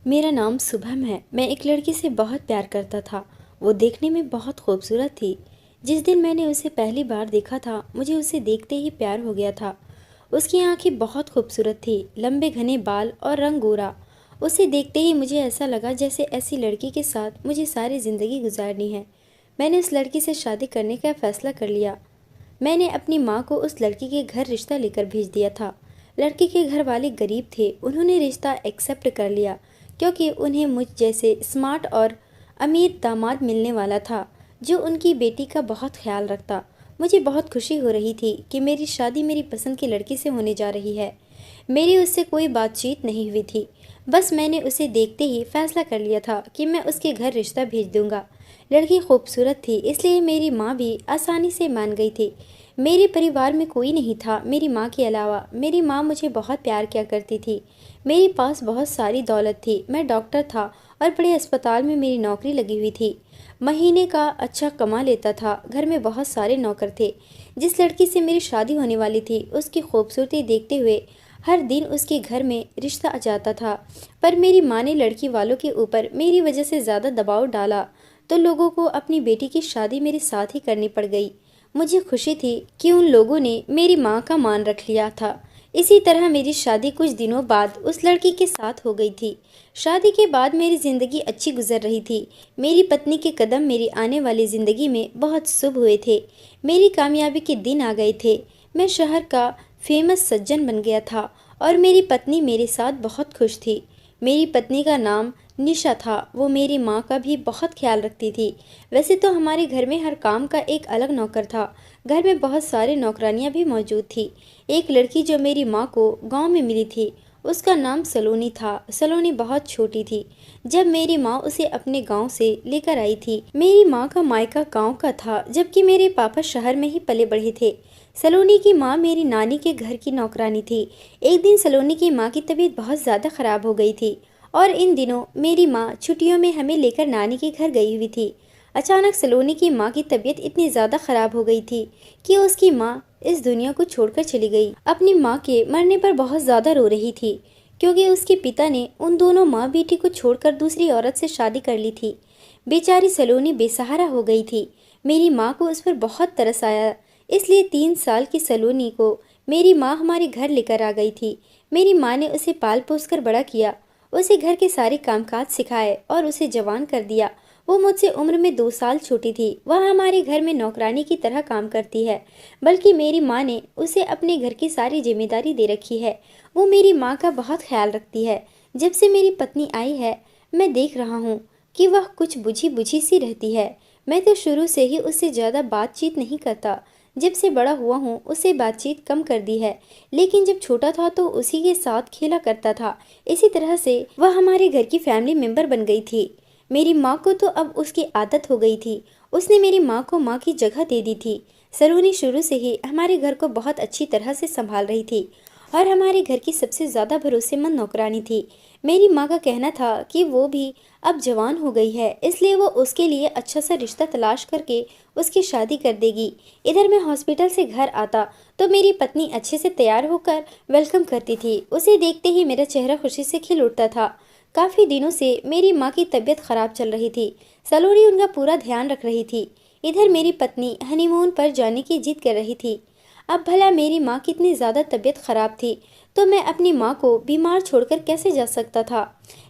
मेरा नाम शुभम है। मैं एक लड़की से बहुत प्यार करता था। वो देखने में बहुत खूबसूरत थी। जिस दिन मैंने उसे पहली बार देखा था, मुझे उसे देखते ही प्यार हो गया था। उसकी आंखें बहुत खूबसूरत थी, लंबे घने बाल और रंग गोरा। उसे देखते ही मुझे ऐसा लगा जैसे ऐसी लड़की के साथ मुझे सारी ज़िंदगी गुजारनी है। मैंने उस लड़की से शादी करने का फैसला कर लिया। मैंने अपनी माँ को उस लड़की के घर रिश्ता लेकर भेज दिया था। लड़की के घर वाले गरीब थे, उन्होंने रिश्ता एक्सेप्ट कर लिया क्योंकि उन्हें मुझ जैसे स्मार्ट और अमीर दामाद मिलने वाला था जो उनकी बेटी का बहुत ख्याल रखता। मुझे बहुत खुशी हो रही थी कि मेरी शादी मेरी पसंद की लड़की से होने जा रही है। मेरी उससे कोई बातचीत नहीं हुई थी, बस मैंने उसे देखते ही फैसला कर लिया था कि मैं उसके घर रिश्ता भेज दूंगा। लड़की खूबसूरत थी, इसलिए मेरी माँ भी आसानी से मान गई थी। मेरे परिवार में कोई नहीं था मेरी माँ के अलावा। मेरी माँ मुझे बहुत प्यार किया करती थी। मेरे पास बहुत सारी दौलत थी, मैं डॉक्टर था और बड़े अस्पताल में मेरी नौकरी लगी हुई थी। महीने का अच्छा कमा लेता था, घर में बहुत सारे नौकर थे। जिस लड़की से मेरी शादी होने वाली थी, उसकी खूबसूरती देखते हुए हर दिन उसके घर में रिश्ता आ जाता था। पर मेरी माँ ने लड़की वालों के ऊपर मेरी वजह से ज़्यादा दबाव डाला, तो लोगों को अपनी बेटी की शादी मेरे साथ ही करनी पड़ गई। मुझे खुशी थी कि उन लोगों ने मेरी माँ का मान रख लिया था। इसी तरह मेरी शादी कुछ दिनों बाद उस लड़की के साथ हो गई थी। शादी के बाद मेरी ज़िंदगी अच्छी गुजर रही थी। मेरी पत्नी के कदम मेरी आने वाली ज़िंदगी में बहुत शुभ हुए थे। मेरी कामयाबी के दिन आ गए थे। मैं शहर का फेमस सज्जन बन गया था और मेरी पत्नी मेरे साथ बहुत खुश थी। मेरी पत्नी का नाम निशा था। वो मेरी माँ का भी बहुत ख्याल रखती थी। वैसे तो हमारे घर में हर काम का एक अलग नौकर था। घर में बहुत सारे नौकरानियाँ भी मौजूद थी। एक लड़की जो मेरी माँ को गांव में मिली थी, उसका नाम सलोनी था। सलोनी बहुत छोटी थी जब मेरी माँ उसे अपने गांव से लेकर आई थी। मेरी माँ का मायका गांव का था, जबकि मेरे पापा शहर में ही पले बढ़े थे। सलोनी की माँ मेरी नानी के घर की नौकरानी थी। एक दिन सलोनी की माँ की तबीयत बहुत ज़्यादा खराब हो गई थी और इन दिनों मेरी माँ छुट्टियों में हमें लेकर नानी के घर गई हुई थी। अचानक सलोनी की माँ की तबीयत इतनी ज़्यादा खराब हो गई थी कि उसकी माँ इस दुनिया को छोड़कर चली गई। अपनी माँ के मरने पर बहुत ज़्यादा रो रही थी क्योंकि उसके पिता ने उन दोनों माँ बेटी को छोड़कर दूसरी औरत से शादी कर ली थी। बेचारी सलोनी बेसहारा हो गई थी। मेरी माँ को उस पर बहुत तरस आया, इसलिए 3 साल की सलोनी को मेरी माँ हमारे घर लेकर आ गई थी। मेरी माँ ने उसे पाल पोस कर बड़ा किया, उसे घर के सारे कामकाज सिखाए और उसे जवान कर दिया। वो मुझसे उम्र में 2 साल छोटी थी। वह हमारे घर में नौकरानी की तरह काम करती है, बल्कि मेरी माँ ने उसे अपने घर की सारी जिम्मेदारी दे रखी है। वो मेरी माँ का बहुत ख्याल रखती है। जब से मेरी पत्नी आई है, मैं देख रहा हूँ कि वह कुछ बुझी बुझी सी रहती है। मैं तो शुरू से ही उससे ज़्यादा बातचीत नहीं करता। जब से बड़ा हुआ हूँ उससे बातचीत कम कर दी है, लेकिन जब छोटा था तो उसी के साथ खेला करता था। इसी तरह से वह हमारे घर की फैमिली मेंबर बन गई थी। मेरी माँ को तो अब उसकी आदत हो गई थी। उसने मेरी माँ को माँ की जगह दे दी थी। सलोनी शुरू से ही हमारे घर को बहुत अच्छी तरह से संभाल रही थी और हमारे घर की सबसे ज़्यादा भरोसेमंद नौकरानी थी। मेरी माँ का कहना था कि वो भी अब जवान हो गई है, इसलिए वो उसके लिए अच्छा सा रिश्ता तलाश करके उसकी शादी कर देगी। इधर मैं हॉस्पिटल से घर आता तो मेरी पत्नी अच्छे से तैयार होकर वेलकम करती थी। उसे देखते ही मेरा चेहरा खुशी से खिल उठता था। काफ़ी दिनों से मेरी माँ की तबीयत खराब चल रही थी। सलोनी उनका पूरा ध्यान रख रही थी। इधर मेरी पत्नी हनीमून पर जाने की जिद कर रही थी। अब भला मेरी माँ की इतनी ज़्यादा तबीयत खराब थी तो मैं अपनी माँ को बीमार छोड़कर कैसे जा सकता था।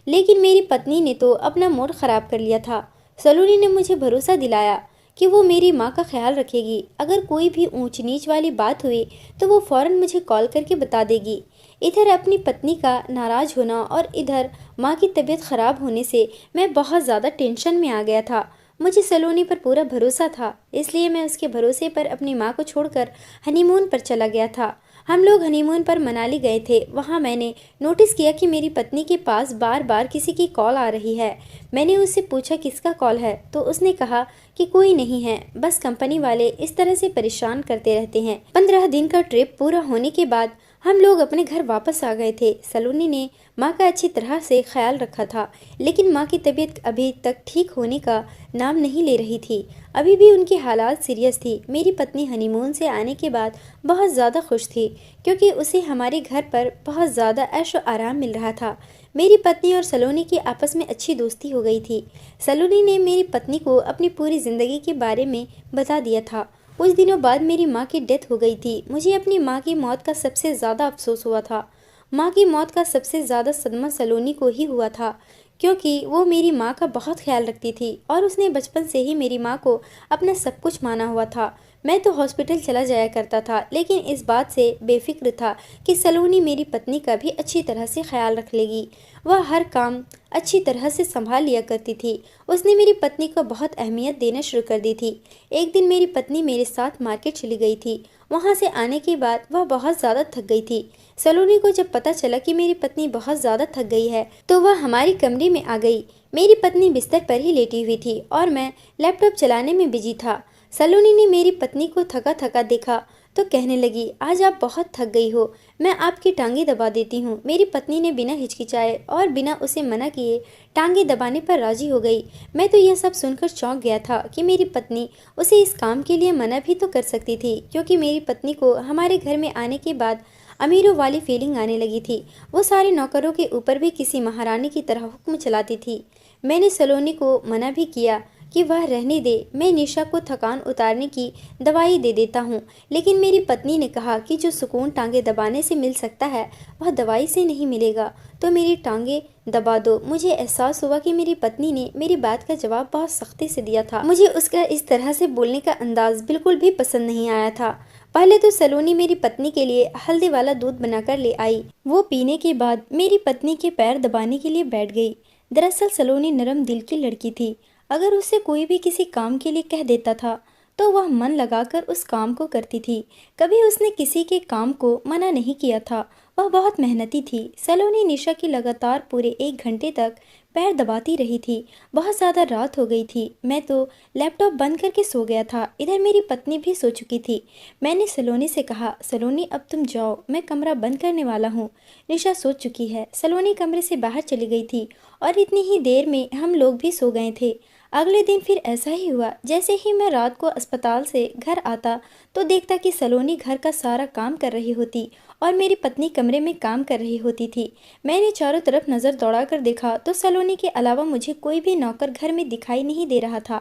लेकिन मेरी पत्नी ने तो अपना मूड ख़राब कर लिया था। सलोनी ने मुझे भरोसा दिलाया कि वो मेरी माँ का ख्याल रखेगी। अगर कोई भी ऊंच नीच वाली बात हुई तो वो फ़ौरन मुझे कॉल करके बता देगी। इधर अपनी पत्नी का नाराज़ होना और इधर माँ की तबीयत ख़राब होने से मैं बहुत ज़्यादा टेंशन में आ गया था। मुझे सलोनी पर पूरा भरोसा था, इसलिए मैं उसके भरोसे पर अपनी माँ को छोड़कर हनीमून पर चला गया था। हम लोग हनीमून पर मनाली गए थे। वहाँ मैंने नोटिस किया कि मेरी पत्नी के पास बार बार किसी की कॉल आ रही है। मैंने उससे पूछा किसका कॉल है, तो उसने कहा कि कोई नहीं है, बस कंपनी वाले इस तरह से परेशान करते रहते हैं। 15 दिन का ट्रिप पूरा होने के बाद हम लोग अपने घर वापस आ गए थे। सलोनी ने माँ का अच्छी तरह से ख्याल रखा था, लेकिन माँ की तबीयत अभी तक ठीक होने का नाम नहीं ले रही थी। अभी भी उनकी हालात सीरियस थी। मेरी पत्नी हनीमून से आने के बाद बहुत ज़्यादा खुश थी, क्योंकि उसे हमारे घर पर बहुत ज़्यादा ऐशो आराम मिल रहा था। मेरी पत्नी और सलोनी की आपस में अच्छी दोस्ती हो गई थी। सलोनी ने मेरी पत्नी को अपनी पूरी ज़िंदगी के बारे में बता दिया था। कुछ दिनों बाद मेरी माँ की डेथ हो गई थी। मुझे अपनी माँ की मौत का सबसे ज़्यादा अफसोस हुआ था। माँ की मौत का सबसे ज़्यादा सदमा सलोनी को ही हुआ था, क्योंकि वो मेरी माँ का बहुत ख्याल रखती थी और उसने बचपन से ही मेरी माँ को अपना सब कुछ माना हुआ था। मैं तो हॉस्पिटल चला जाया करता था, लेकिन इस बात से बेफिक्र था कि सलोनी मेरी पत्नी का भी अच्छी तरह से ख्याल रख लेगी। वह हर काम अच्छी तरह से संभाल लिया करती थी। उसने मेरी पत्नी को बहुत अहमियत देना शुरू कर दी थी। एक दिन मेरी पत्नी मेरे साथ मार्केट चली गई थी। वहाँ से आने के बाद वह बहुत ज़्यादा थक गई थी। सलोनी को जब पता चला कि मेरी पत्नी बहुत ज़्यादा थक गई है, तो वह हमारे कमरे में आ गई। मेरी पत्नी बिस्तर पर ही लेटी हुई थी और मैं लैपटॉप चलाने में बिजी था। सलोनी ने मेरी पत्नी को थका थका देखा तो कहने लगी, आज आप बहुत थक गई हो, मैं आपकी टांगे दबा देती हूँ। मेरी पत्नी ने बिना हिचकिचाए और बिना उसे मना किए टांगे दबाने पर राजी हो गई। मैं तो यह सब सुनकर चौंक गया था कि मेरी पत्नी उसे इस काम के लिए मना भी तो कर सकती थी, क्योंकि मेरी पत्नी को हमारे घर में आने के बाद अमीरों वाली फीलिंग आने लगी थी। वो सारे नौकरों के ऊपर भी किसी महारानी की तरह हुक्म चलाती थी। मैंने सलोनी को मना भी किया कि वह रहने दे, मैं निशा को थकान उतारने की दवाई दे देता हूँ, लेकिन मेरी पत्नी ने कहा कि जो सुकून टांगे दबाने से मिल सकता है वह दवाई से नहीं मिलेगा, तो मेरी टांगे दबा दो। मुझे एहसास हुआ कि मेरी पत्नी ने मेरी बात का जवाब बहुत सख्ती से दिया था। मुझे उसका इस तरह से बोलने का अंदाज बिल्कुल भी पसंद नहीं आया था। पहले तो सलोनी मेरी पत्नी के लिए हल्दी वाला दूध बनाकर ले आई। वो पीने के बाद मेरी पत्नी के पैर दबाने के लिए बैठ गई। दरअसल सलोनी नरम दिल की लड़की थी। अगर उसे कोई भी किसी काम के लिए कह देता था तो वह मन लगाकर उस काम को करती थी। कभी उसने किसी के काम को मना नहीं किया था। वह बहुत मेहनती थी। सलोनी निशा की लगातार पूरे 1 घंटे तक पैर दबाती रही थी। बहुत ज़्यादा रात हो गई थी। मैं तो लैपटॉप बंद करके सो गया था। इधर मेरी पत्नी भी सो चुकी थी। मैंने सलोनी से कहा, सलोनी अब तुम जाओ, मैं कमरा बंद करने वाला हूँ। निशा सो चुकी है। सलोनी कमरे से बाहर चली गई थी और इतनी ही देर में हम लोग भी सो गए थे। अगले दिन फिर ऐसा ही हुआ। जैसे ही मैं रात को अस्पताल से घर आता तो देखता कि सलोनी घर का सारा काम कर रही होती और मेरी पत्नी कमरे में काम कर रही होती थी। मैंने चारों तरफ नज़र दौड़ाकर देखा तो सलोनी के अलावा मुझे कोई भी नौकर घर में दिखाई नहीं दे रहा था।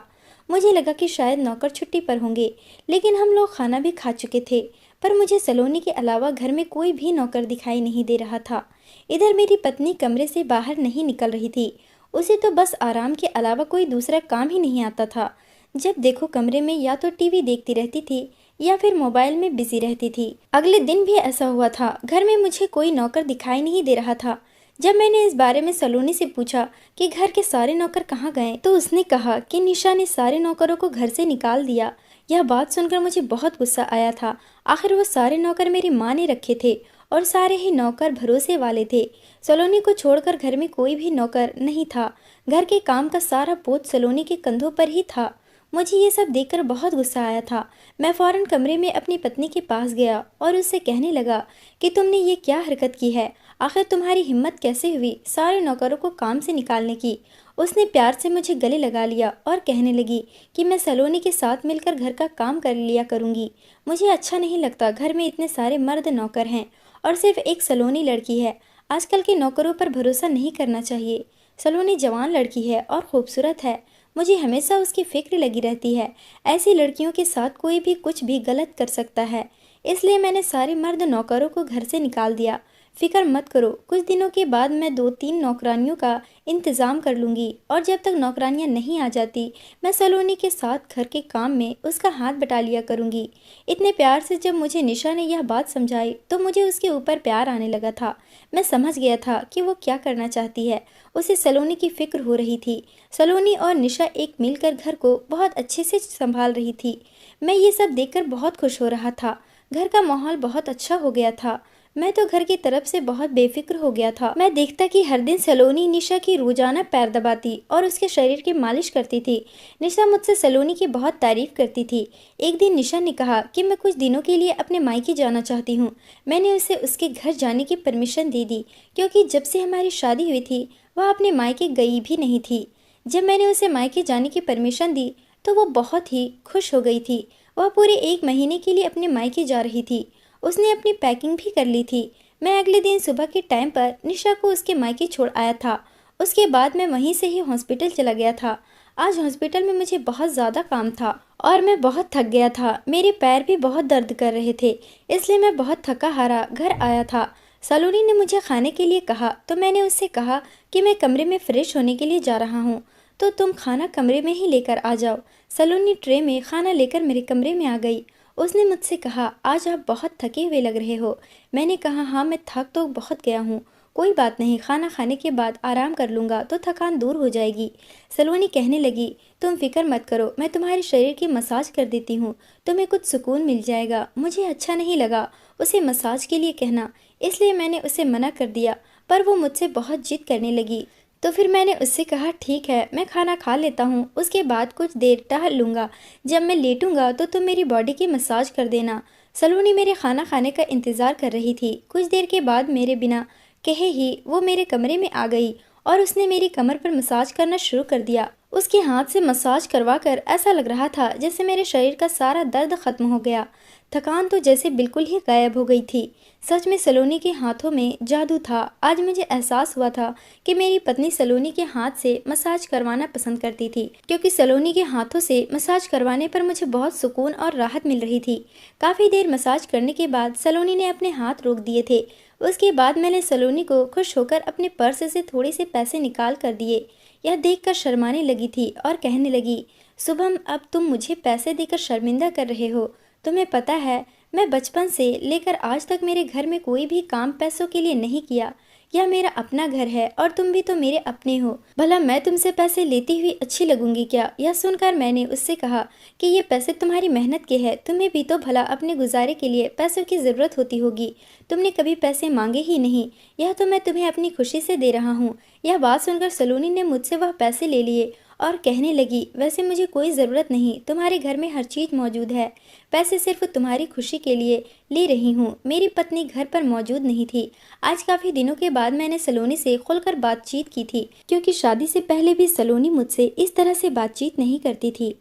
मुझे लगा कि शायद नौकर छुट्टी पर होंगे, लेकिन हम लोग खाना भी खा चुके थे। पर मुझे सलोनी के अलावा घर में कोई भी नौकर दिखाई नहीं दे रहा था। इधर मेरी पत्नी कमरे से बाहर नहीं निकल रही थी। उसे तो बस आराम के अलावा कोई दूसरा काम ही नहीं आता था। जब देखो कमरे में या तो टीवी देखती रहती थी या फिर मोबाइल में बिजी रहती थी। अगले दिन भी ऐसा हुआ था। घर में मुझे कोई नौकर दिखाई नहीं दे रहा था। जब मैंने इस बारे में सलोनी से पूछा कि घर के सारे नौकर कहाँ गए, तो उसने कहा कि निशा ने सारे नौकरों को घर से निकाल दिया। यह बात सुनकर मुझे बहुत गुस्सा आया था। आखिर वो सारे नौकर मेरी माँ ने रखे थे और सारे ही नौकर भरोसे वाले थे। सलोनी को छोड़कर घर में कोई भी नौकर नहीं था। घर के काम का सारा बोझ सलोनी के कंधों पर ही था। मुझे ये सब देखकर बहुत गुस्सा आया था। मैं फौरन कमरे में अपनी पत्नी के पास गया और उससे कहने लगा कि तुमने ये क्या हरकत की है, आखिर तुम्हारी हिम्मत कैसे हुई सारे नौकरों को काम से निकालने की। उसने प्यार से मुझे गले लगा लिया और कहने लगी कि मैं सलोनी के साथ मिलकर घर का काम कर लिया करूँगी। मुझे अच्छा नहीं लगता, घर में इतने सारे मर्द नौकर हैं और सिर्फ एक सलोनी लड़की है। आजकल के नौकरों पर भरोसा नहीं करना चाहिए। सलोनी जवान लड़की है और खूबसूरत है। मुझे हमेशा उसकी फिक्र लगी रहती है। ऐसी लड़कियों के साथ कोई भी कुछ भी गलत कर सकता है। इसलिए मैंने सारे मर्द नौकरों को घर से निकाल दिया। फिक्र मत करो, कुछ दिनों के बाद मैं 2-3 नौकरानियों का इंतज़ाम कर लूँगी और जब तक नौकरानियाँ नहीं आ जाती मैं सलोनी के साथ घर के काम में उसका हाथ बटा लिया करूँगी। इतने प्यार से जब मुझे निशा ने यह बात समझाई तो मुझे उसके ऊपर प्यार आने लगा था। मैं समझ गया था कि वो क्या करना चाहती है। उसे सलोनी की फिक्र हो रही थी। सलोनी और निशा एक मिलकर घर को बहुत अच्छे से संभाल रही थी। मैं ये सब देखकर बहुत खुश हो रहा था। घर का माहौल बहुत अच्छा हो गया था। मैं तो घर की तरफ से बहुत बेफिक्र हो गया था। मैं देखता कि हर दिन सलोनी निशा की रोजाना पैर दबाती और उसके शरीर की मालिश करती थी। निशा मुझसे सलोनी की बहुत तारीफ करती थी। एक दिन निशा ने कहा कि मैं कुछ दिनों के लिए अपने मायके जाना चाहती हूँ। मैंने उसे उसके घर जाने की परमिशन दे दी, क्योंकि जब से हमारी शादी हुई थी वह अपने मायके गई भी नहीं थी। जब मैंने उसे मायके जाने की परमिशन दी तो वो बहुत ही खुश हो गई थी। वह पूरे 1 महीने के लिए अपने मायके जा रही थी। उसने अपनी पैकिंग भी कर ली थी। मैं अगले दिन सुबह के टाइम पर निशा को उसके मायके छोड़ आया था। उसके बाद मैं वहीं से ही हॉस्पिटल चला गया था। आज हॉस्पिटल में मुझे बहुत ज़्यादा काम था और मैं बहुत थक गया था। मेरे पैर भी बहुत दर्द कर रहे थे, इसलिए मैं बहुत थका हारा घर आया था। सलोनी ने मुझे खाने के लिए कहा तो मैंने उससे कहा कि मैं कमरे में फ्रेश होने के लिए जा रहा हूँ, तो तुम खाना कमरे में ही लेकर आ जाओ। सलोनी ट्रे में खाना लेकर मेरे कमरे में आ गई। उसने मुझसे कहा, आज आप बहुत थके हुए लग रहे हो। मैंने कहा, हाँ मैं थक तो बहुत गया हूँ, कोई बात नहीं, खाना खाने के बाद आराम कर लूँगा तो थकान दूर हो जाएगी। सलोनी कहने लगी, तुम फिक्र मत करो, मैं तुम्हारे शरीर की मसाज कर देती हूँ, तुम्हें कुछ सुकून मिल जाएगा। मुझे अच्छा नहीं लगा उसे मसाज के लिए कहना, इसलिए मैंने उसे मना कर दिया, पर वो मुझसे बहुत जिद करने लगी। तो फिर मैंने उससे कहा, ठीक है मैं खाना खा लेता हूँ, उसके बाद कुछ देर टहल लूँगा। जब मैं लेटूंगा तो तुम मेरी बॉडी की मसाज कर देना। सलोनी मेरे खाना खाने का इंतज़ार कर रही थी। कुछ देर के बाद मेरे बिना कहे ही वो मेरे कमरे में आ गई और उसने मेरी कमर पर मसाज करना शुरू कर दिया। उसके हाथ से मसाज करवा कर ऐसा लग रहा था जैसे मेरे शरीर का सारा दर्द खत्म हो गया। थकान तो जैसे बिल्कुल ही गायब हो गई थी। सच में सलोनी के हाथों में जादू था। आज मुझे एहसास हुआ था कि मेरी पत्नी सलोनी के हाथ से मसाज करवाना पसंद करती थी, क्योंकि सलोनी के हाथों से मसाज करवाने पर मुझे बहुत सुकून और राहत मिल रही थी। काफ़ी देर मसाज करने के बाद सलोनी ने अपने हाथ रोक दिए थे। उसके बाद मैंने सलोनी को खुश होकर अपने पर्स से थोड़े से पैसे निकाल कर दिए। यह देखकर शर्माने लगी थी और कहने लगी, शुभम अब तुम मुझे पैसे देकर शर्मिंदा कर रहे हो। तुम्हें पता है मैं बचपन से लेकर आज तक मेरे घर में कोई भी काम पैसों के लिए नहीं किया। यह मेरा अपना घर है और तुम भी तो मेरे अपने हो। भला मैं तुमसे पैसे लेती हुई अच्छी लगूंगी क्या? यह सुनकर मैंने उससे कहा कि ये पैसे तुम्हारी मेहनत के हैं, तुम्हें भी तो भला अपने गुजारे के लिए पैसों की ज़रूरत होती होगी। तुमने कभी पैसे मांगे ही नहीं, यह तो मैं तुम्हें अपनी खुशी से दे रहा हूँ। यह बात सुनकर सलोनी ने मुझसे वह पैसे ले लिए और कहने लगी, वैसे मुझे कोई ज़रूरत नहीं, तुम्हारे घर में हर चीज़ मौजूद है, पैसे सिर्फ तुम्हारी खुशी के लिए ले रही हूँ। मेरी पत्नी घर पर मौजूद नहीं थी। आज काफ़ी दिनों के बाद मैंने सलोनी से खुलकर बातचीत की थी, क्योंकि शादी से पहले भी सलोनी मुझसे इस तरह से बातचीत नहीं करती थी।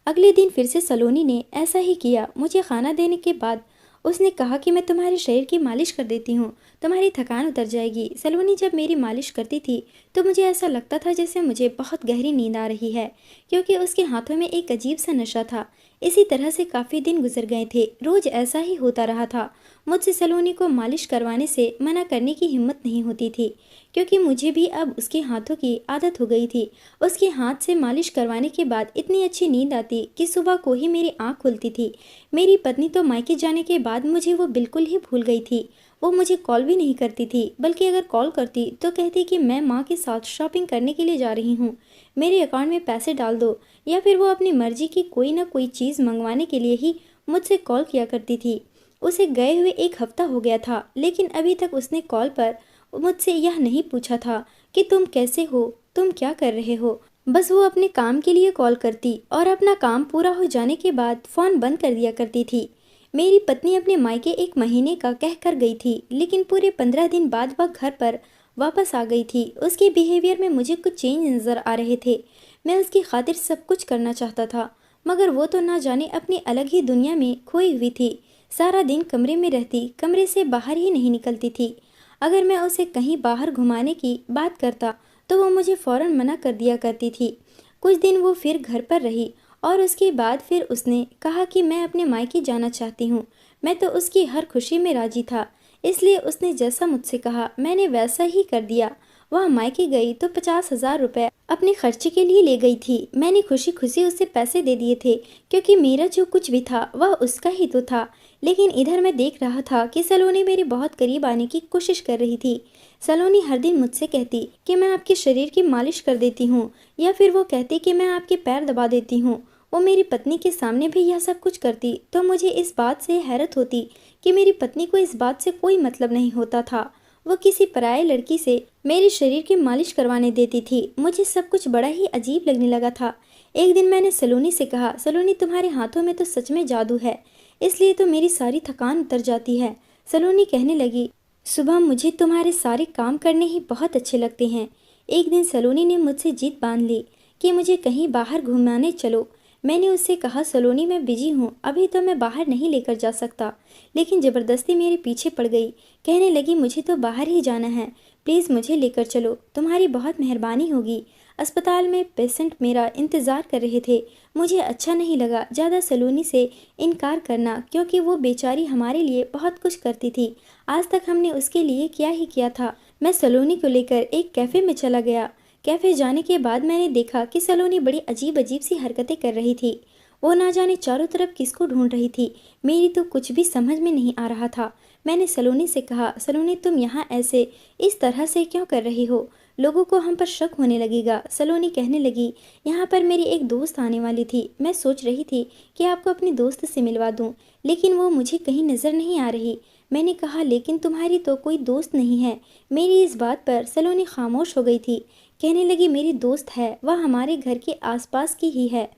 अगले दिन फिर से सलोनी ने ऐसा ही किया। मुझे खाना देने के बाद उसने कहा कि मैं तुम्हारे शरीर की मालिश कर देती हूँ, तुम्हारी थकान उतर जाएगी। सलोनी जब मेरी मालिश करती थी तो मुझे ऐसा लगता था जैसे मुझे बहुत गहरी नींद आ रही है, क्योंकि उसके हाथों में एक अजीब सा नशा था। इसी तरह से काफ़ी दिन गुजर गए थे। रोज़ ऐसा ही होता रहा था। मुझसे सलोनी को मालिश करवाने से मना करने की हिम्मत नहीं होती थी, क्योंकि मुझे भी अब उसके हाथों की आदत हो गई थी। उसके हाथ से मालिश करवाने के बाद इतनी अच्छी नींद आती कि सुबह को ही मेरी आँख खुलती थी। मेरी पत्नी तो मायके जाने के बाद मुझे वो बिल्कुल ही भूल गई थी। वो मुझे कॉल भी नहीं करती थी, बल्कि अगर कॉल करती तो कहती कि मैं माँ के साथ शॉपिंग करने के लिए जा रही हूँ, मेरे अकाउंट में पैसे डाल दो। या फिर वो अपनी मर्जी की कोई ना कोई चीज़ मंगवाने के लिए ही मुझसे कॉल किया करती थी। उसे गए हुए 1 हफ्ता हो गया था, लेकिन अभी तक उसने कॉल पर मुझसे यह नहीं पूछा था कि तुम कैसे हो, तुम क्या कर रहे हो। बस वो अपने काम के लिए कॉल करती और अपना काम पूरा हो जाने के बाद फ़ोन बंद कर दिया करती थी। मेरी पत्नी अपने मायके 1 महीने का कह कर गई थी, लेकिन पूरे 15 दिन बाद वह घर पर वापस आ गई थी। उसके बिहेवियर में मुझे कुछ चेंज नज़र आ रहे थे। मैं उसकी खातिर सब कुछ करना चाहता था, मगर वो तो ना जाने अपनी अलग ही दुनिया में खोई हुई थी। सारा दिन कमरे में रहती, कमरे से बाहर ही नहीं निकलती थी। अगर मैं उसे कहीं बाहर घुमाने की बात करता तो वो मुझे फ़ौरन मना कर दिया करती थी। कुछ दिन वो फिर घर पर रही और उसके बाद फिर उसने कहा कि मैं अपने मायके जाना चाहती हूँ। मैं तो उसकी हर खुशी में राजी था, इसलिए उसने जैसा मुझसे कहा मैंने वैसा ही कर दिया। वह मायके गई तो 50,000 रुपये अपने खर्चे के लिए ले गई थी। मैंने खुशी खुशी उसे पैसे दे दिए थे, क्योंकि मेरा जो कुछ भी था वह उसका ही तो था। लेकिन इधर मैं देख रहा था कि सलोनी मेरे बहुत करीब आने की कोशिश कर रही थी। सलोनी हर दिन मुझसे कहती कि मैं आपके शरीर की मालिश कर देती हूँ, या फिर वो कहती कि मैं आपके पैर दबा देती हूँ। वो मेरी पत्नी के सामने भी यह सब कुछ करती तो मुझे इस बात से हैरत होती कि मेरी पत्नी को इस बात से कोई मतलब नहीं होता था। वो किसी पराये लड़की से मेरे शरीर की मालिश करवाने देती थी। मुझे सब कुछ बड़ा ही अजीब लगने लगा था। एक दिन मैंने सलोनी से कहा, सलोनी तुम्हारे हाथों में तो सच में जादू है, इसलिए तो मेरी सारी थकान उतर जाती है। सलोनी कहने लगी, सुबह मुझे तुम्हारे सारे काम करने ही बहुत अच्छे लगते हैं। एक दिन सलोनी ने मुझसे जिद बांध ली कि मुझे कहीं बाहर घुमाने चलो। मैंने उससे कहा, सलोनी मैं बिजी हूँ, अभी तो मैं बाहर नहीं लेकर जा सकता। लेकिन ज़बरदस्ती मेरे पीछे पड़ गई। कहने लगी, मुझे तो बाहर ही जाना है, प्लीज़ मुझे लेकर चलो, तुम्हारी बहुत मेहरबानी होगी। अस्पताल में पेशेंट मेरा इंतज़ार कर रहे थे। मुझे अच्छा नहीं लगा ज़्यादा सलोनी से इनकार करना, क्योंकि वो बेचारी हमारे लिए बहुत कुछ करती थी। आज तक हमने उसके लिए क्या ही किया था। मैं सलोनी को लेकर एक कैफ़े में चला गया। कैफ़े जाने के बाद मैंने देखा कि सलोनी बड़ी अजीब अजीब सी हरकतें कर रही थी। वो ना जाने चारों तरफ किसको ढूंढ रही थी। मेरी तो कुछ भी समझ में नहीं आ रहा था। मैंने सलोनी से कहा, सलोनी तुम यहाँ ऐसे इस तरह से क्यों कर रही हो? लोगों को हम पर शक होने लगेगा। सलोनी कहने लगी, यहाँ पर मेरी एक दोस्त आने वाली थी। मैं सोच रही थी कि आपको अपनी दोस्त से मिलवा दूँ, लेकिन वो मुझे कहीं नज़र नहीं आ रही। मैंने कहा, लेकिन तुम्हारी तो कोई दोस्त नहीं है। मेरी इस बात पर सलोनी खामोश हो गई थी। कहने लगी, मेरी दोस्त है, वह हमारे घर के आसपास की ही है,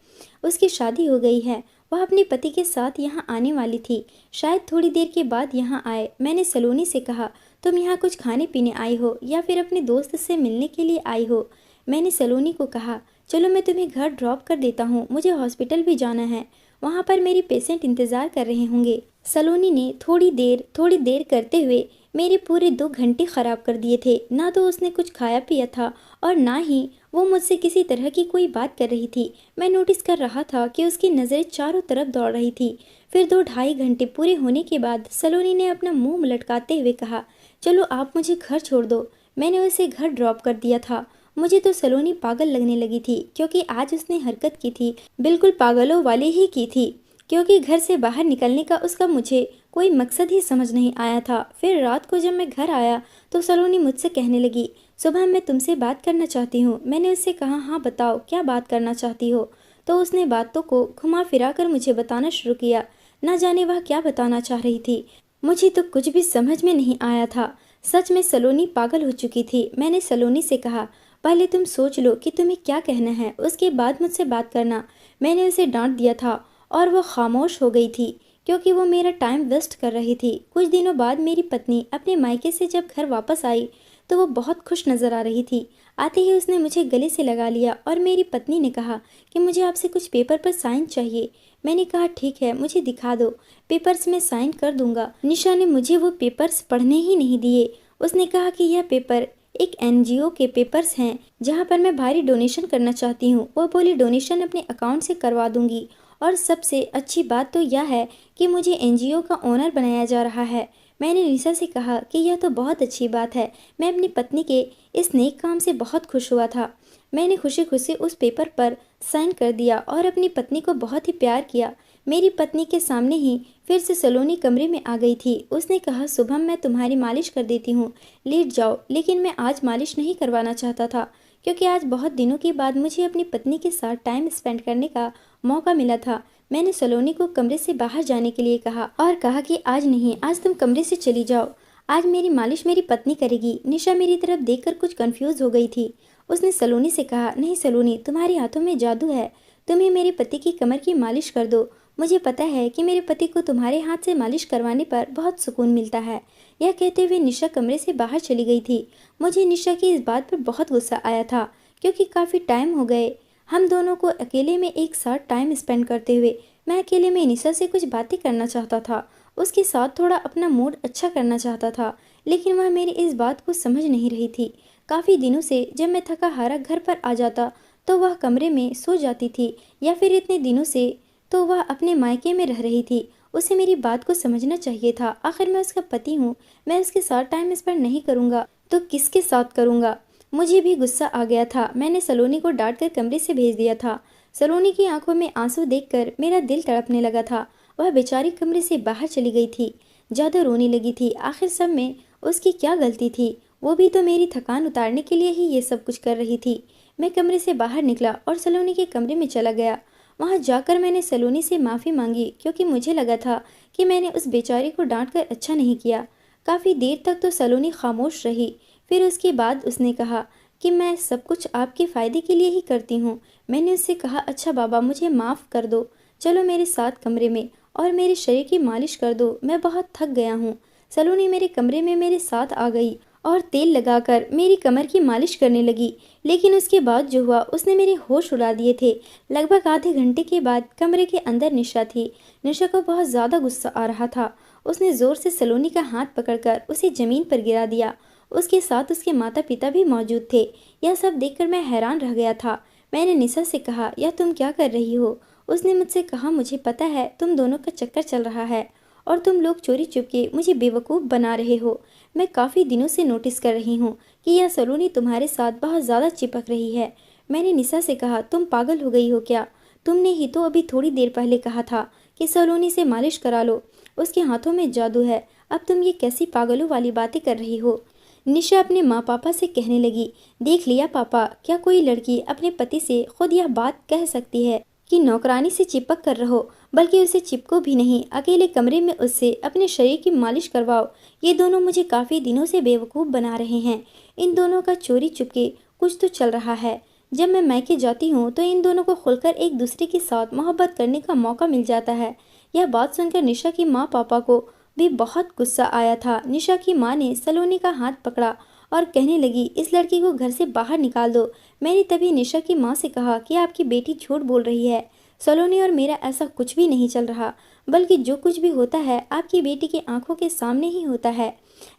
उसकी शादी हो गई है, वह अपने पति के साथ यहाँ आने वाली थी, शायद थोड़ी देर के बाद यहाँ आए। मैंने सलोनी से कहा, तुम यहाँ कुछ खाने पीने आई हो या फिर अपने दोस्त से मिलने के लिए आई हो? मैंने सलोनी को कहा, चलो मैं तुम्हें घर ड्रॉप कर देता हूँ, मुझे हॉस्पिटल भी जाना है, वहाँ पर मेरे पेशेंट इंतज़ार कर रहे होंगे। सलोनी ने थोड़ी देर करते हुए मेरे पूरे 2 घंटे ख़राब कर दिए थे। ना तो उसने कुछ खाया पिया था और ना ही वो मुझसे किसी तरह की कोई बात कर रही थी। मैं नोटिस कर रहा था कि उसकी नज़रें चारों तरफ दौड़ रही थी। फिर 2 ढाई घंटे पूरे होने के बाद सलोनी ने अपना मुंह लटकाते हुए कहा, चलो आप मुझे घर छोड़ दो। मैंने उसे घर ड्रॉप कर दिया था। मुझे तो सलोनी पागल लगने लगी थी, क्योंकि आज उसने हरकत की थी बिल्कुल पागलों वाली ही की थी, क्योंकि घर से बाहर निकलने का उसका मुझे कोई मकसद ही समझ नहीं आया था। फिर रात को जब मैं घर आया तो सलोनी मुझसे कहने लगी, सुबह मैं तुमसे बात करना चाहती हूँ। मैंने उससे कहा, हाँ बताओ क्या बात करना चाहती हो? तो उसने बातों को घुमा फिरा कर मुझे बताना शुरू किया। न जाने वह क्या बताना चाह रही थी, मुझे तो कुछ भी समझ में नहीं आया था। सच में सलोनी पागल हो चुकी थी। मैंने सलोनी से कहा, पहले तुम सोच लो कि तुम्हें क्या कहना है, उसके बाद मुझसे बात करना। मैंने उसे डांट दिया था और वो खामोश हो गई थी, क्योंकि वो मेरा टाइम वेस्ट कर रही थी। कुछ दिनों बाद मेरी पत्नी अपने मायके से जब घर वापस आई तो वो बहुत खुश नज़र आ रही थी। आते ही उसने मुझे गले से लगा लिया और मेरी पत्नी ने कहा कि मुझे आपसे कुछ पेपर पर साइन चाहिए। मैंने कहा, ठीक है, मुझे दिखा दो, पेपर्स में साइन कर दूंगा। निशा ने मुझे वो पेपर्स पढ़ने ही नहीं दिए। उसने कहा कि यह पेपर एक एनजीओ के पेपर्स हैं जहाँ पर मैं भारी डोनेशन करना चाहती हूँ। वो बोली, डोनेशन अपने अकाउंट से करवा दूंगी, और सबसे अच्छी बात तो यह है कि मुझे एनजीओ का ओनर बनाया जा रहा है। मैंने निशा से कहा कि यह तो बहुत अच्छी बात है। मैं अपनी पत्नी के इस नेक काम से बहुत खुश हुआ था। मैंने खुशी खुशी उस पेपर पर साइन कर दिया और अपनी पत्नी को बहुत ही प्यार किया। मेरी पत्नी के सामने ही फिर से सलोनी कमरे में आ गई थी। उसने कहा, शुभम मैं तुम्हारी मालिश कर देती हूँ, लेट जाओ। लेकिन मैं आज मालिश नहीं करवाना चाहता था, क्योंकि आज बहुत दिनों के बाद मुझे अपनी पत्नी के साथ टाइम स्पेंड करने का मौका मिला था। मैंने सलोनी को कमरे से बाहर जाने के लिए कहा और कहा कि आज नहीं, आज तुम कमरे से चली जाओ, आज मेरी मालिश मेरी पत्नी करेगी। निशा मेरी तरफ देखकर कुछ कंफ्यूज हो गई थी। उसने सलोनी से कहा, नहीं सलोनी, तुम्हारे हाथों में जादू है, तुम्हें मेरे पति की कमर की मालिश कर दो। मुझे पता है कि मेरे पति को तुम्हारे हाथ से मालिश करवाने पर बहुत सुकून मिलता है। यह कहते हुए निशा कमरे से बाहर चली गई थी। मुझे निशा की इस बात पर बहुत गुस्सा आया था, क्योंकि काफ़ी टाइम हो गए हम दोनों को अकेले में एक साथ टाइम स्पेंड करते हुए। मैं अकेले में निशा से कुछ बातें करना चाहता था, उसके साथ थोड़ा अपना मूड अच्छा करना चाहता था, लेकिन वह मेरी इस बात को समझ नहीं रही थी। काफ़ी दिनों से जब मैं थका हारा घर पर आ जाता तो वह कमरे में सो जाती थी, या फिर इतने दिनों से तो वह अपने मायके में रह रही थी। उसे मेरी बात को समझना चाहिए था। आखिर मैं उसका पति हूँ। मैं उसके साथ टाइम स्पेंड नहीं करूँगा तो किसके साथ करूँगा? मुझे भी गुस्सा आ गया था। मैंने सलोनी को डांट कर कमरे से भेज दिया था। सलोनी की आंखों में आंसू देखकर मेरा दिल तड़पने लगा था। वह बेचारी कमरे से बाहर चली गई थी, ज़्यादा रोने लगी थी। आखिर सब में उसकी क्या गलती थी? वो भी तो मेरी थकान उतारने के लिए ही ये सब कुछ कर रही थी। मैं कमरे से बाहर निकला और सलोनी के कमरे में चला गया। वहाँ जाकर मैंने सलोनी से माफ़ी मांगी क्योंकि मुझे लगा था कि मैंने उस बेचारी को डांट कर अच्छा नहीं किया। काफ़ी देर तक तो सलोनी खामोश रही। फिर उसके बाद उसने कहा कि मैं सब कुछ आपके फ़ायदे के लिए ही करती हूँ। मैंने उससे कहा, अच्छा बाबा, मुझे माफ़ कर दो, चलो मेरे साथ कमरे में और मेरे शरीर की मालिश कर दो, मैं बहुत थक गया हूँ। सलोनी मेरे कमरे में मेरे साथ आ गई और तेल लगाकर मेरी कमर की मालिश करने लगी। लेकिन उसके बाद जो हुआ उसने मेरे होश उड़ा दिए थे। लगभग आधे घंटे के बाद कमरे के अंदर निशा थी। निशा को बहुत ज़्यादा गुस्सा आ रहा था। उसने ज़ोर से सलोनी का हाथ पकड़कर उसे ज़मीन पर गिरा दिया। उसके साथ उसके माता पिता भी मौजूद थे। यह सब देखकर मैं हैरान रह गया था। मैंने निशा से कहा, यह तुम क्या कर रही हो? उसने मुझसे कहा, मुझे पता है तुम दोनों का चक्कर चल रहा है और तुम लोग चोरी चुपके मुझे बेवकूफ़ बना रहे हो। मैं काफ़ी दिनों से नोटिस कर रही हूँ कि यह सलोनी तुम्हारे साथ बहुत ज़्यादा चिपक रही है। मैंने निशा से कहा, तुम पागल हो गई हो क्या? तुमने ही तो अभी थोड़ी देर पहले कहा था कि सलोनी से मालिश करा लो, उसके हाथों में जादू है। अब तुम ये कैसी पागलों वाली बातें कर रही हो? निशा अपने माँ पापा से कहने लगी, देख लिया पापा, क्या कोई लड़की अपने पति से खुद यह बात कह सकती है कि नौकरानी से चिपक कर रहो, बल्कि उसे चिपको भी नहीं, अकेले कमरे में उससे अपने शरीर की मालिश करवाओ। ये दोनों मुझे काफ़ी दिनों से बेवकूफ़ बना रहे हैं। इन दोनों का चोरी चुपके कुछ तो चल रहा है। जब मैं मायके जाती हूँ तो इन दोनों को खुलकर एक दूसरे के साथ मोहब्बत करने का मौका मिल जाता है। यह बात सुनकर निशा की माँ पापा को भी बहुत गुस्सा आया था। निशा की माँ ने सलोनी का हाथ पकड़ा और कहने लगी, इस लड़की को घर से बाहर निकाल दो। मैंने तभी निशा की माँ से कहा कि आपकी बेटी झूठ बोल रही है, सलोनी और मेरा ऐसा कुछ भी नहीं चल रहा, बल्कि जो कुछ भी होता है आपकी बेटी की आंखों के सामने ही होता है।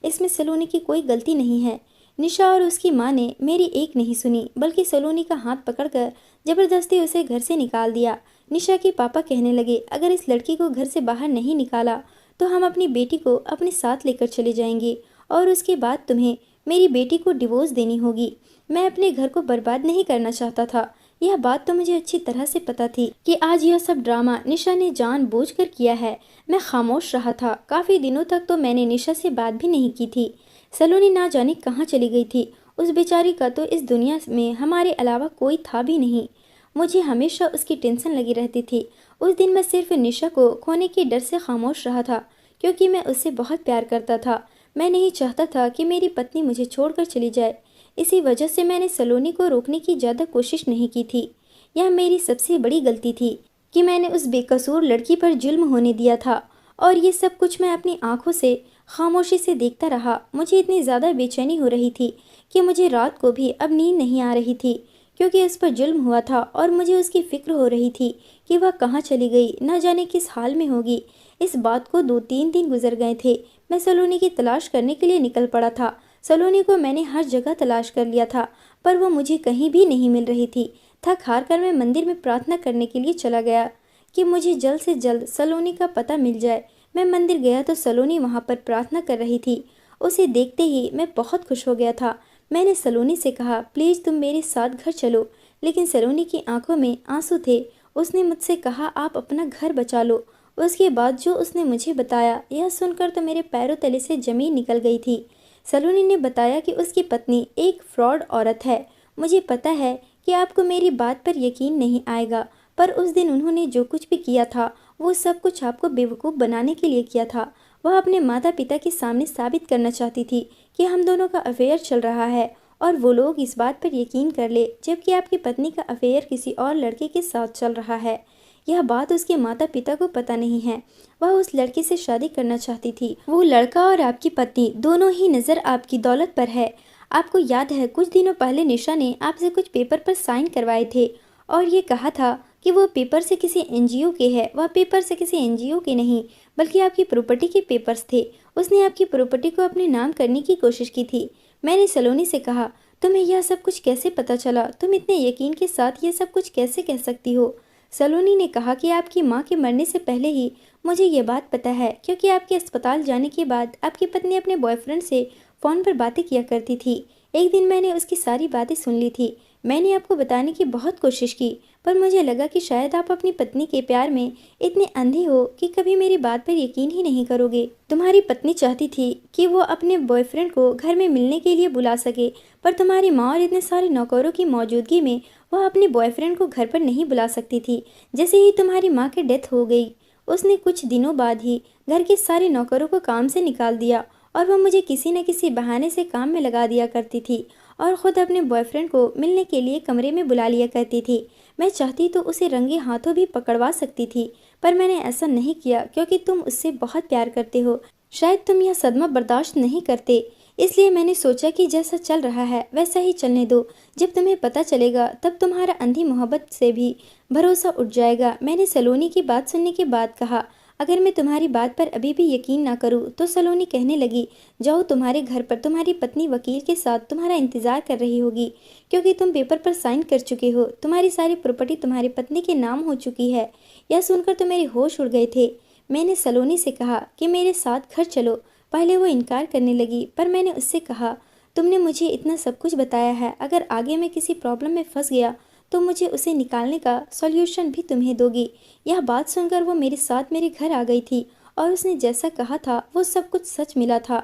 इसमें सलोनी की कोई गलती नहीं है। निशा और उसकी माँ ने मेरी एक नहीं सुनी, बल्कि सलोनी का हाथ पकड़कर जबरदस्ती उसे घर से निकाल दिया। निशा के पापा कहने लगे, अगर इस लड़की को घर से बाहर नहीं निकाला तो हम अपनी बेटी को अपने साथ लेकर चले जाएंगे और उसके बाद तुम्हें मेरी बेटी को डिवोर्स देनी होगी। मैं अपने घर को बर्बाद नहीं करना चाहता था। यह बात तो मुझे अच्छी तरह से पता थी कि आज यह सब ड्रामा निशा ने जानबूझकर किया है। मैं खामोश रहा था। काफ़ी दिनों तक तो मैंने निशा से बात भी नहीं की थी। सलोनी ना जाने कहाँ चली गई थी। उस बेचारी का तो इस दुनिया में हमारे अलावा कोई था भी नहीं। मुझे हमेशा उसकी टेंशन लगी रहती थी। उस दिन मैं सिर्फ निशा को खोने के डर से खामोश रहा था, क्योंकि मैं उससे बहुत प्यार करता था। मैं नहीं चाहता था कि मेरी पत्नी मुझे छोड़कर चली जाए। इसी वजह से मैंने सलोनी को रोकने की ज़्यादा कोशिश नहीं की थी। यह मेरी सबसे बड़ी गलती थी कि मैंने उस बेकसूर लड़की पर जुल्म होने दिया था, और ये सब कुछ मैं अपनी आंखों से खामोशी से देखता रहा। मुझे इतनी ज़्यादा बेचैनी हो रही थी कि मुझे रात को भी अब नींद नहीं आ रही थी, क्योंकि उस पर जुल्म हुआ था और मुझे उसकी फ़िक्र हो रही थी कि वह कहाँ चली गई, न जाने किस हाल में होगी। इस बात को 2-3 दिन गुजर गए थे। मैं सलोनी की तलाश करने के लिए निकल पड़ा था। सलोनी को मैंने हर जगह तलाश कर लिया था, पर वो मुझे कहीं भी नहीं मिल रही थी। थक हार कर मैं मंदिर में प्रार्थना करने के लिए चला गया कि मुझे जल्द से जल्द सलोनी का पता मिल जाए। मैं मंदिर गया तो सलोनी वहाँ पर प्रार्थना कर रही थी। उसे देखते ही मैं बहुत खुश हो गया था। मैंने सलोनी से कहा, प्लीज़ तुम मेरे साथ घर चलो, लेकिन सलोनी की आंखों में आंसू थे। उसने मुझसे कहा, आप अपना घर बचा लो। उसके बाद जो उसने मुझे बताया, यह सुनकर तो मेरे पैरों तले से ज़मीन निकल गई थी। सलोनी ने बताया कि उसकी पत्नी एक फ्रॉड औरत है। मुझे पता है कि आपको मेरी बात पर यकीन नहीं आएगा, पर उस दिन उन्होंने जो कुछ भी किया था वो सब कुछ आपको बेवकूफ़ बनाने के लिए किया था। वह अपने माता पिता के सामने साबित करना चाहती थी कि हम दोनों का अफेयर चल रहा है और वो लोग इस बात पर यकीन कर ले, जबकि आपकी पत्नी का अफेयर किसी और लड़के के साथ चल रहा है। यह बात उसके माता पिता को पता नहीं है। वह उस लड़के से शादी करना चाहती थी। वो लड़का और आपकी पत्नी दोनों ही नज़र आपकी दौलत पर है। आपको याद है, कुछ दिनों पहले निशा ने आपसे कुछ पेपर पर साइन करवाए थे और ये कहा था कि वो पेपर से किसी एनजीओ के है। वह पेपर से किसी एनजीओ के नहीं, बल्कि आपकी प्रॉपर्टी के पेपर्स थे। उसने आपकी प्रॉपर्टी को अपने नाम करने की कोशिश की थी। मैंने सलोनी से कहा, तुम्हें यह सब कुछ कैसे पता चला? तुम इतने यकीन के साथ ये सब कुछ कैसे कह सकती हो? सलोनी ने कहा कि आपकी माँ के मरने से पहले ही मुझे ये बात पता है, क्योंकि आपके अस्पताल जाने के बाद आपकी पत्नी अपने बॉयफ्रेंड से फ़ोन पर बातें किया करती थी। एक दिन मैंने उसकी सारी बातें सुन ली थी। मैंने आपको बताने की बहुत कोशिश की, पर मुझे लगा कि शायद आप अपनी पत्नी के प्यार में इतने अंधे हो कि कभी मेरी बात पर यकीन ही नहीं करोगे। तुम्हारी पत्नी चाहती थी कि वो अपने बॉयफ्रेंड को घर में मिलने के लिए बुला सके, पर तुम्हारी माँ और इतने सारे नौकरों की मौजूदगी में वह अपने बॉयफ्रेंड को घर पर नहीं बुला सकती थी। जैसे ही तुम्हारी माँ की डेथ हो गई, उसने कुछ दिनों बाद ही घर के सारे नौकरों को काम से निकाल दिया और वह मुझे किसी न किसी बहाने से काम में लगा दिया करती थी और ख़ुद अपने बॉयफ्रेंड को मिलने के लिए कमरे में बुला लिया करती थी। मैं चाहती तो उसे रंगे हाथों भी पकड़वा सकती थी, पर मैंने ऐसा नहीं किया क्योंकि तुम उससे बहुत प्यार करते हो। शायद तुम यह सदमा बर्दाश्त नहीं करते, इसलिए मैंने सोचा कि जैसा चल रहा है वैसा ही चलने दो। जब तुम्हें पता चलेगा तब तुम्हारा अंधी मोहब्बत से भी भरोसा उठ जाएगा। मैंने सलोनी की बात सुनने के बाद कहा, अगर मैं तुम्हारी बात पर अभी भी यकीन ना करूं तो सलोनी कहने लगी, जाओ, तुम्हारे घर पर तुम्हारी पत्नी वकील के साथ तुम्हारा इंतजार कर रही होगी, क्योंकि तुम पेपर पर साइन कर चुके हो। तुम्हारी सारी प्रॉपर्टी तुम्हारी पत्नी के नाम हो चुकी है। यह सुनकर तो मेरे होश उड़ गए थे। मैंने सलोनी से कहा कि मेरे साथ घर चलो। पहले वो इनकार करने लगी, पर मैंने उससे कहा, तुमने मुझे इतना सब कुछ बताया है, अगर आगे मैं किसी प्रॉब्लम में फंस गया तो मुझे उसे निकालने का सॉल्यूशन भी तुम्हें दोगी। यह बात सुनकर वो मेरे साथ मेरे घर आ गई थी और उसने जैसा कहा था वो सब कुछ सच मिला था।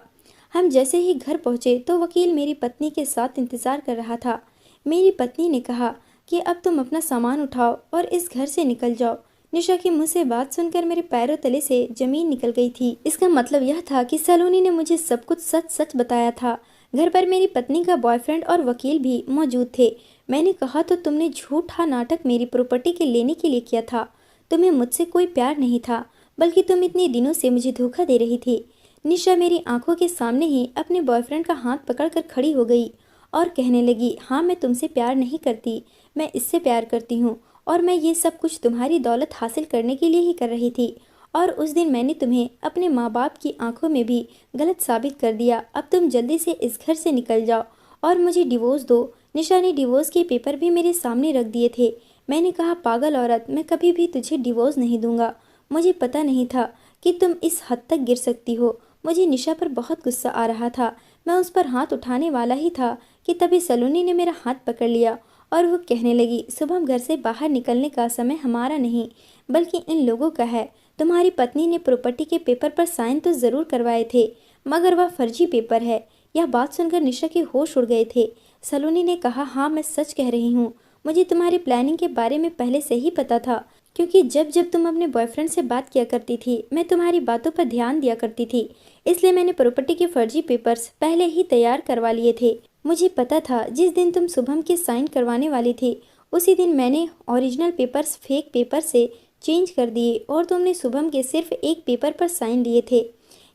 हम जैसे ही घर पहुंचे तो वकील मेरी पत्नी के साथ इंतजार कर रहा था। मेरी पत्नी ने कहा कि अब तुम अपना सामान उठाओ और इस घर से निकल जाओ। निशा की मुँह से बात सुनकर मेरे पैरों तले से जमीन निकल गई थी। इसका मतलब यह था कि सलोनी ने मुझे सब कुछ सच सच बताया था। घर पर मेरी पत्नी का बॉयफ्रेंड और वकील भी मौजूद थे। मैंने कहा, तो तुमने झूठा नाटक मेरी प्रॉपर्टी के लेने के लिए किया था। तुम्हें मुझसे कोई प्यार नहीं था, बल्कि तुम इतने दिनों से मुझे धोखा दे रही थी। निशा मेरी आंखों के सामने ही अपने बॉयफ्रेंड का हाथ पकड़कर खड़ी हो गई और कहने लगी, हाँ, मैं तुमसे प्यार नहीं करती, मैं इससे प्यार करती हूँ और मैं ये सब कुछ तुम्हारी दौलत हासिल करने के लिए ही कर रही थी। और उस दिन मैंने तुम्हें अपने माँ बाप की आंखों में भी गलत साबित कर दिया। अब तुम जल्दी से इस घर से निकल जाओ और मुझे डिवोर्स दो। निशा ने डिवोर्स के पेपर भी मेरे सामने रख दिए थे। मैंने कहा, पागल औरत, मैं कभी भी तुझे डिवोर्स नहीं दूंगा। मुझे पता नहीं था कि तुम इस हद तक गिर सकती हो। मुझे निशा पर बहुत गुस्सा आ रहा था। मैं उस पर हाथ उठाने वाला ही था कि तभी सलोनी ने मेरा हाथ पकड़ लिया और वो कहने लगी, शुभम, घर से बाहर निकलने का समय हमारा नहीं बल्कि इन लोगों का है। तुम्हारी पत्नी ने प्रॉपर्टी के पेपर पर साइन तो ज़रूर करवाए थे, मगर वह फर्जी पेपर है। यह बात सुनकर निशा के होश उड़ गए थे। सलोनी ने कहा, हाँ, मैं सच कह रही हूँ। मुझे तुम्हारी प्लानिंग के बारे में पहले से ही पता था, क्योंकि जब जब तुम अपने बॉयफ्रेंड से बात किया करती थी मैं तुम्हारी बातों पर ध्यान दिया करती थी, इसलिए मैंने प्रॉपर्टी के फर्जी पेपर्स पहले ही तैयार करवा लिए थे। मुझे पता था जिस दिन तुम शुभम के साइन करवाने वाली थी उसी दिन मैंने ओरिजिनल पेपर्स फेक पेपर से चेंज कर दिए और तुमने शुभम के सिर्फ एक पेपर पर साइन लिए थे।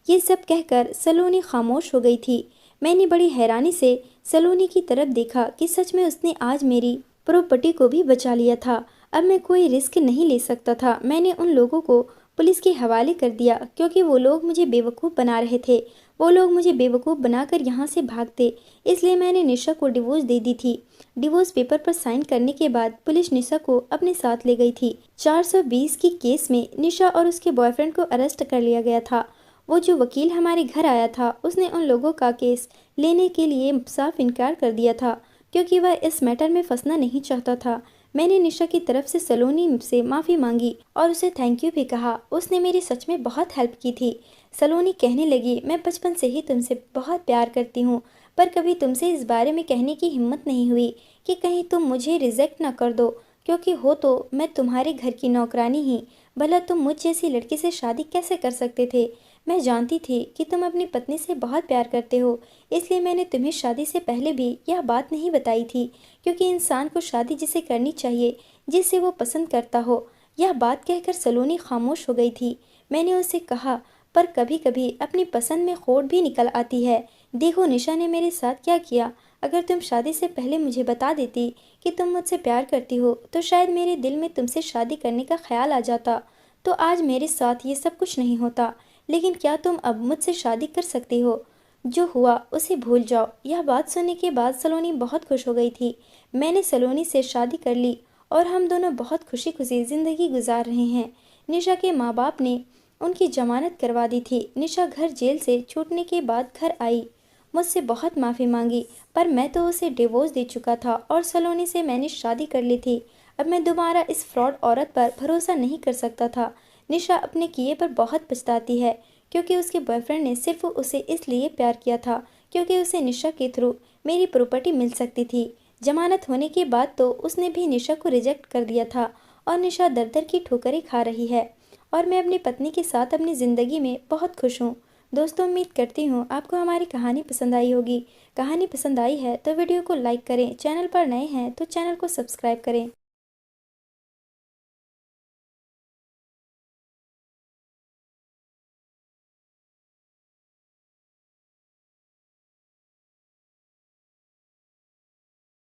ये सब कहकर सलोनी खामोश हो गई थी। मैंने बड़ी हैरानी से सलोनी की तरफ देखा कि सच में उसने आज मेरी प्रॉपर्टी को भी बचा लिया था। अब मैं कोई रिस्क नहीं ले सकता था। मैंने उन लोगों को पुलिस के हवाले कर दिया क्योंकि वो लोग मुझे बेवकूफ़ बना रहे थे। वो लोग मुझे बेवकूफ़ बनाकर यहाँ से भागते, इसलिए मैंने निशा को डिवोर्स दे दी थी। डिवोर्स पेपर पर साइन करने के बाद पुलिस निशा को अपने साथ ले गई थी। 420 की केस में निशा और उसके बॉयफ्रेंड को अरेस्ट कर लिया गया था। वो जो वकील हमारे घर आया था उसने उन लोगों का केस लेने के लिए साफ इनकार कर दिया था, क्योंकि वह इस मैटर में फंसना नहीं चाहता था। मैंने निशा की तरफ से सलोनी से माफ़ी मांगी और उसे थैंक यू भी कहा। उसने मेरी सच में बहुत हेल्प की थी। सलोनी कहने लगी, मैं बचपन से ही तुमसे बहुत प्यार करती हूँ, पर कभी तुमसे इस बारे में कहने की हिम्मत नहीं हुई कि कहीं तुम मुझे रिजेक्ट ना कर दो, क्योंकि हो तो मैं तुम्हारे घर की नौकरानी ही, भला तुम मुझ जैसी लड़की से शादी कैसे कर सकते थे। मैं जानती थी कि तुम अपनी पत्नी से बहुत प्यार करते हो, इसलिए मैंने तुम्हें शादी से पहले भी यह बात नहीं बताई थी, क्योंकि इंसान को शादी जिसे करनी चाहिए जिससे वो पसंद करता हो। यह बात कहकर सलोनी खामोश हो गई थी। मैंने उससे कहा, पर कभी कभी अपनी पसंद में खोट भी निकल आती है। देखो निशा ने मेरे साथ क्या किया। अगर तुम शादी से पहले मुझे बता देती कि तुम मुझसे प्यार करती हो तो शायद मेरे दिल में तुमसे शादी करने का ख्याल आ जाता, तो आज मेरे साथ ये सब कुछ नहीं होता। लेकिन क्या तुम अब मुझसे शादी कर सकती हो? जो हुआ उसे भूल जाओ। यह बात सुनने के बाद सलोनी बहुत खुश हो गई थी। मैंने सलोनी से शादी कर ली और हम दोनों बहुत खुशी खुशी ज़िंदगी गुजार रहे हैं। निशा के माँ बाप ने उनकी जमानत करवा दी थी। निशा घर जेल से छूटने के बाद घर आई। मुझसे बहुत माफ़ी मांगी, पर मैं तो उसे डिवोर्स दे चुका था और सलोनी से मैंने शादी कर ली थी। अब मैं दोबारा इस फ्रॉड औरत पर भरोसा नहीं कर सकता था। निशा अपने किए पर बहुत पछताती है, क्योंकि उसके बॉयफ्रेंड ने सिर्फ उसे इसलिए प्यार किया था क्योंकि उसे निशा के थ्रू मेरी प्रॉपर्टी मिल सकती थी। जमानत होने के बाद तो उसने भी निशा को रिजेक्ट कर दिया था और निशा दर दर की ठोकरें खा रही है और मैं अपनी पत्नी के साथ अपनी ज़िंदगी में बहुत खुश हूँ। दोस्तों, उम्मीद करती हूँ आपको हमारी कहानी पसंद आई होगी। कहानी पसंद आई है तो वीडियो को लाइक करें, चैनल पर नए हैं तो चैनल को सब्सक्राइब करें।